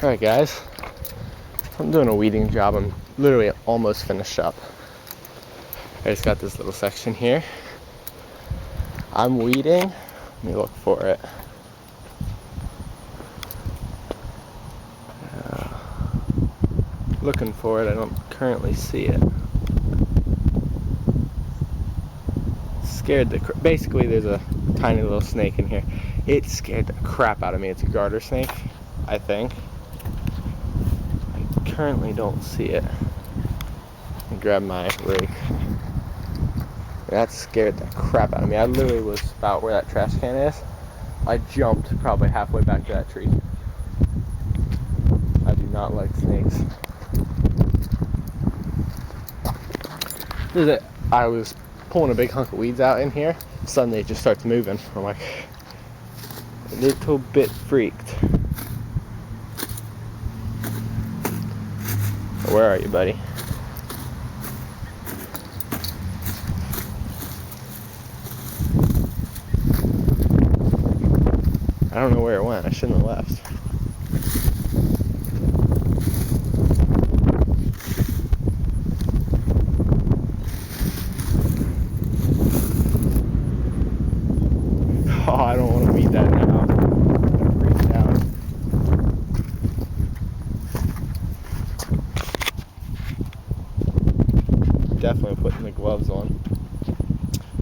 Alright guys, I'm doing a weeding job. I'm literally almost finished up. I just got this little section here. I'm weeding. Let me look for it. Looking for it, I don't currently see it. Scared basically there's a tiny little snake in here. It scared the crap out of me. It's a garter snake, I think. I currently don't see it. Let me grab my rake. That scared the crap out of me. I literally was about where that trash can is. I jumped probably halfway back to that tree. I do not like snakes. I was pulling a big hunk of weeds out in here. Suddenly it just starts moving. I'm like a little bit freaked. Where are you, buddy? I don't know where it went. I shouldn't have left. Oh, I don't want to weed that now. I'm freaked out. Definitely putting the gloves on.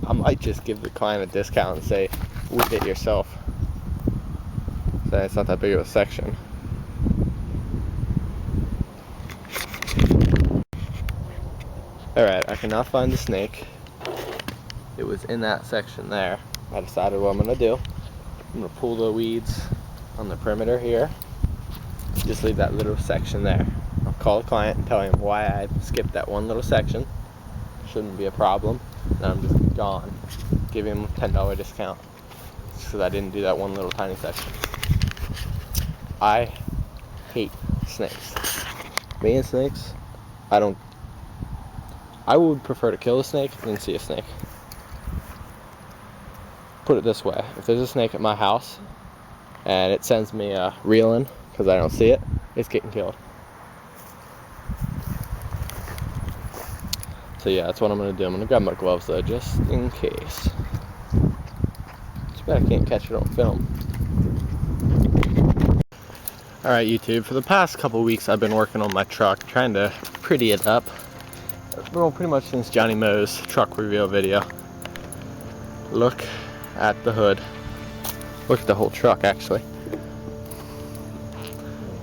I might just give the client a discount and say, weed it yourself. So it's not that big of a section. Alright, I cannot find the snake. It was in that section there. I decided what I'm going to do. I'm going to pull the weeds on the perimeter here. Just leave that little section there. I'll call the client and tell him why I skipped that one little section. Shouldn't be a problem. Then I'm just gone. Give him a $10 discount. Just because I didn't do that one little tiny section. I hate snakes. Me and snakes, I would prefer to kill a snake than see a snake. Put it this way, if there's a snake at my house and it sends me reeling because I don't see it, it's getting killed. So yeah, that's what I'm going to do. I'm going to grab my gloves though, just in case. Too bad I can't catch it on film. Alright YouTube, for the past couple weeks I've been working on my truck, trying to pretty it up. Well, pretty much since Johnny Moe's truck reveal video. Look at the hood. Look at the whole truck actually.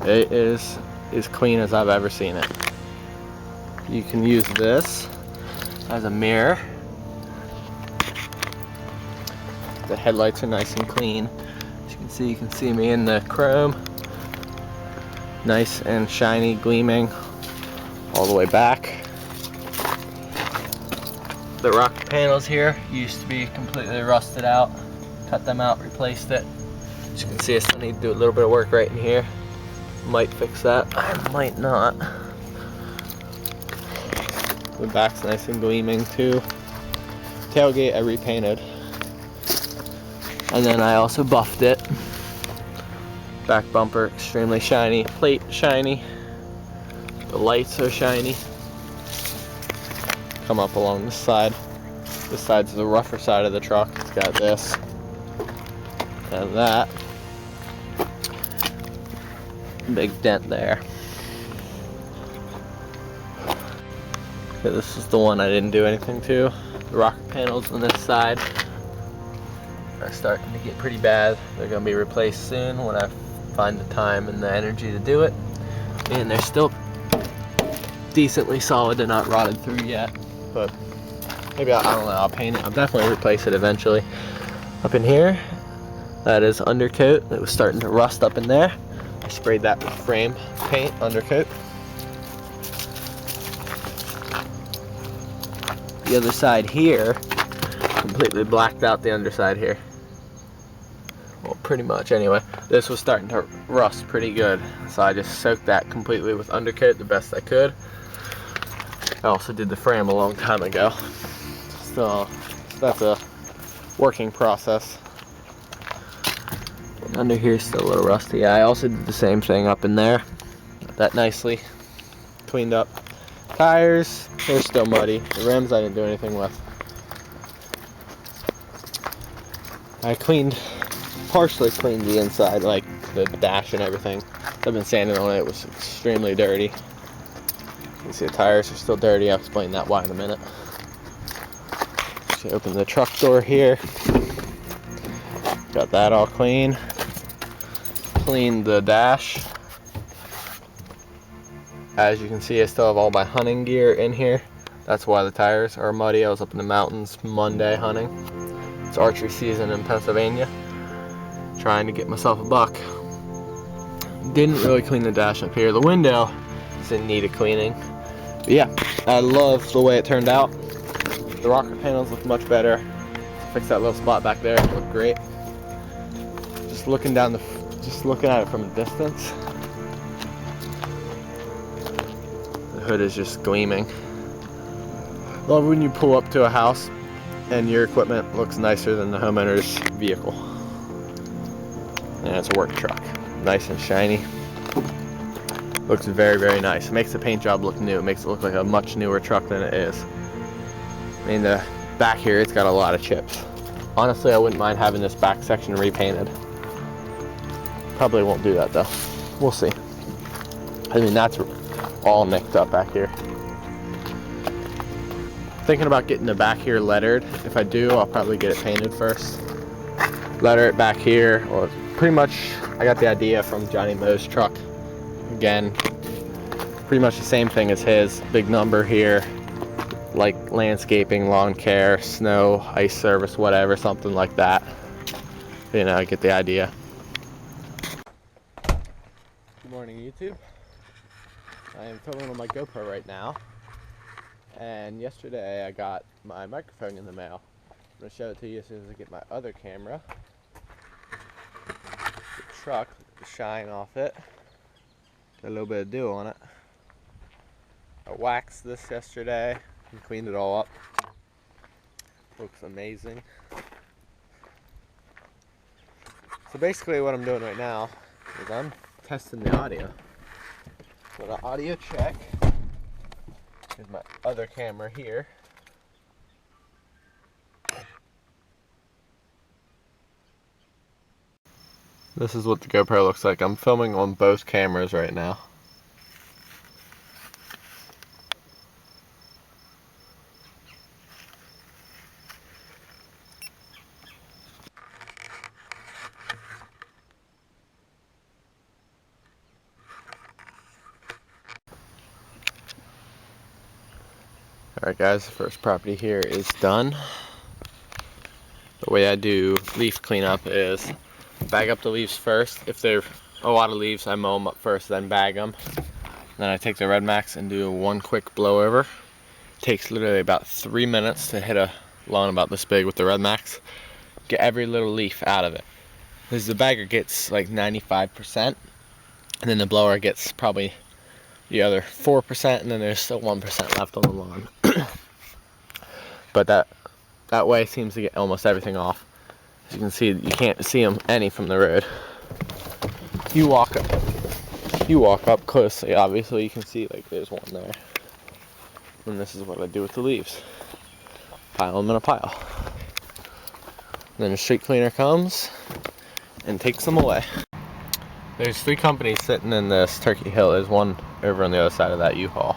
It is as clean as I've ever seen it. You can use this as a mirror. The headlights are nice and clean. As you can see me in the chrome. Nice and shiny, gleaming all the way back. The rock panels here used to be completely rusted out. Cut them out, replaced it. As you can see, I still need to do a little bit of work right in here. Might fix that, I might not. The back's nice and gleaming too. Tailgate I repainted. And then I also buffed it. Back bumper extremely shiny, plate shiny. The lights are shiny. Come up along this side. This side's the rougher side of the truck. It's got this and that. Big dent there. Okay, this is the one I didn't do anything to. The rocker panels on this side are starting to get pretty bad. They're going to be replaced soon when I find the time and the energy to do it. And they're still decently solid. They're not rotted through yet. But maybe I don't know, I'll paint it. I'll definitely replace it eventually. Up in here, that is undercoat. It was starting to rust up in there. I sprayed that with frame paint undercoat. The other side here, completely blacked out the underside here. Well, pretty much anyway. This was starting to rust pretty good. So I just soaked that completely with undercoat the best I could. I also did the frame a long time ago. So that's a working process. Under here is still a little rusty. I also did the same thing up in there. Got that nicely cleaned up. Tires, they're still muddy. The rims I didn't do anything with. I partially cleaned the inside, like the dash and everything. I've been sanding on it. It was extremely dirty. You can see the tires are still dirty. I'll explain that why in a minute. Just open the truck door here. Got that all clean. Cleaned the dash. As you can see, I still have all my hunting gear in here. That's why the tires are muddy. I was up in the mountains Monday hunting. It's archery season in Pennsylvania. Trying to get myself a buck. Didn't really clean the dash up here. The window is in need of cleaning. But yeah, I love the way it turned out. The rocker panels look much better. Fix that little spot back there. It looked great. Just looking at it from a distance. The hood is just gleaming. Love when you pull up to a house and your equipment looks nicer than the homeowner's vehicle. And it's a work truck. Nice and shiny. Looks very, very nice. It makes the paint job look new. It makes it look like a much newer truck than it is. I mean, the back here, it's got a lot of chips. Honestly, I wouldn't mind having this back section repainted. Probably won't do that though. We'll see. I mean, that's all nicked up back here. Thinking about getting the back here lettered. If I do, I'll probably get it painted first. Letter it back here, or pretty much I got the idea from Johnny Moe's truck. Again, pretty much the same thing as his. Big number here, like landscaping, lawn care, snow, ice service, whatever, something like that. You know, I get the idea. Good morning, YouTube. I am filming on my GoPro right now. And yesterday I got my microphone in the mail. I'm going to show it to you as soon as I get my other camera. The truck, the shine off it. Got a little bit of dew on it. I waxed this yesterday and cleaned it all up. Looks amazing. So basically what I'm doing right now is I'm testing the audio. So the audio check. Here's my other camera here. This is what the GoPro looks like. I'm filming on both cameras right now. Alright guys, the first property here is done. The way I do leaf cleanup is bag up the leaves first. If there's a lot of leaves, I mow them up first, then bag them. Then I take the Redmax and do one quick blowover. It takes literally about 3 minutes to hit a lawn about this big with the Redmax. Get every little leaf out of it. Because the bagger gets like 95%, and then the blower gets probably the other 4%, and then there's still 1% left on the lawn. But that way seems to get almost everything off. As you can see, you can't see them any from the road. You walk up closely, obviously you can see like there's one there. And this is what I do with the leaves. Pile them in a pile. And then the street cleaner comes and takes them away. There's 3 companies sitting in this Turkey Hill. There's one over on the other side of that U-Haul.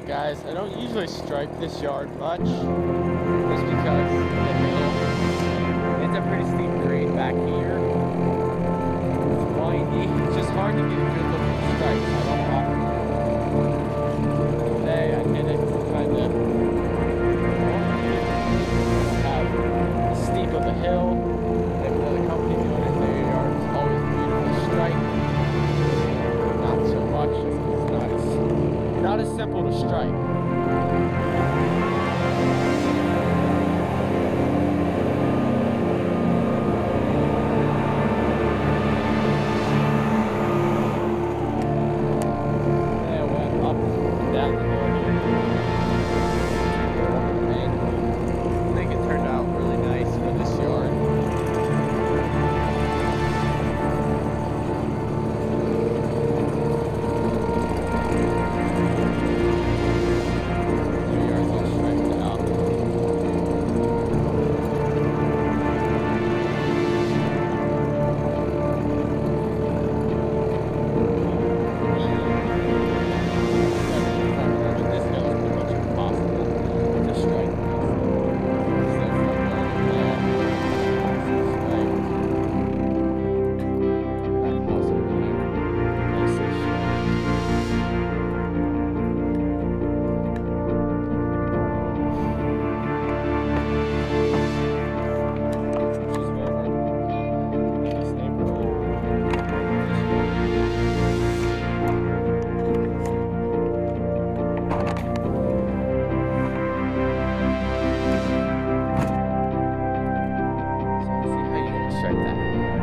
Alright guys, I don't usually stripe this yard much, just because the hill, it's a pretty steep grade back here. It's windy, it's just hard to get a good looking stripe, so I don't often do it. Today I did it kind of have a steep of a hill. They have another company doing it, their yard is always a beautiful stripe. Not so much, it's not as simple to stripe. Stripe that.